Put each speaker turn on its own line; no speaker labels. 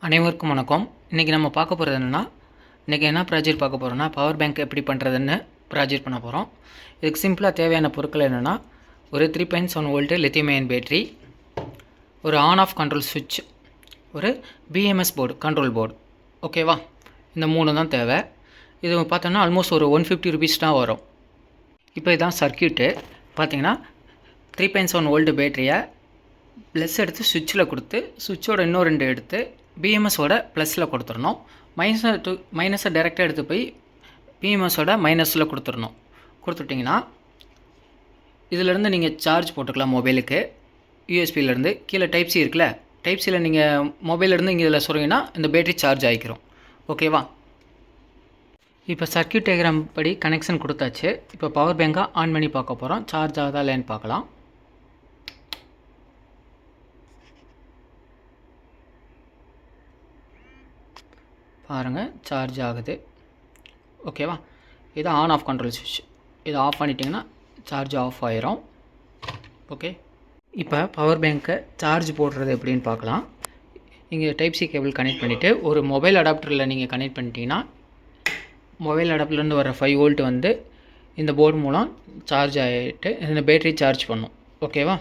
அனைவருக்கும் வணக்கம். இன்றைக்கி நம்ம பார்க்க போகிறது என்னென்னா, இன்றைக்கி என்ன ப்ராஜெக்ட் பார்க்க போகிறோன்னா, பவர் பேங்க் எப்படி பண்ணுறதுன்னு ப்ராஜெக்ட் பண்ண போகிறோம். இதுக்கு சிம்பிளாக தேவையான பொருட்கள் என்னென்னா, ஒரு 3.7 வோல்ட்டு லித்தியம் அயன் பேட்டரி, ஒரு ஆன் ஆஃப் கண்ட்ரோல் சுவிட்ச், ஒரு பிஎம்எஸ் போர்டு கண்ட்ரோல் போர்டு. ஓகேவா? இந்த 3 தான் தேவை. இது பார்த்தோன்னா ஆல்மோஸ்ட் ஒரு 150 ருபீஸ் தான் வரும். இப்போ இதான் சர்க்கியூட்டு. பார்த்தீங்கன்னா 3.7 வோல்ட்டு பேட்டரியை ப்ளஸ் எடுத்து சுவிட்சில் கொடுத்து, சுவிட்சோட இன்னும் 2 எடுத்து பிஎம்எஸோட ப்ளஸில் கொடுத்துடணும். மைனஸை டைரெக்டாக எடுத்து போய் பிஎம்எஸோட மைனஸில் கொடுத்துடணும். கொடுத்துட்டிங்கன்னா இதிலேருந்து நீங்கள் சார்ஜ் போட்டுக்கலாம். மொபைலுக்கு யூஎஸ்பியிலேருந்து கீழே டைப் சி இருக்குல்ல, டைப் சியில் நீங்கள் மொபைலேருந்து இங்கே இதில் சொல்கிறீங்கன்னா இந்த பேட்டரி சார்ஜ் ஆகிக்கிறோம். ஓகேவா? இப்போ சர்க்கியூட் டயக்ராம் படி கனெக்ஷன் கொடுத்தாச்சு. இப்போ பவர் பேங்காக ஆன் பண்ணி பார்க்க போகிறோம். சார்ஜ் ஆகுதா இல்லைன்னு பார்க்கலாம். பாருங்கள், சார்ஜ் ஆகுது. ஓகேவா? இது ஆன் ஆஃப் கண்ட்ரோல் சுவிட்ச். இதை ஆஃப் பண்ணிட்டிங்கன்னா சார்ஜ் ஆஃப் ஆயிரும். ஓகே, இப்போ பவர் பேங்க்கை சார்ஜ் போடுறது எப்படின்னு பார்க்கலாம். இங்கே டைப் சி கேபிள் கனெக்ட் பண்ணிவிட்டு ஒரு மொபைல் அடாப்டரில் நீங்கள் கனெக்ட் பண்ணிட்டீங்கன்னா மொபைல் அடாப்டர்லேருந்து வர 5 வோல்ட் வந்து இந்த போர்டு மூலம் சார்ஜ் ஆகிட்டு இந்த பேட்டரி சார்ஜ் பண்ணும். ஓகேவா?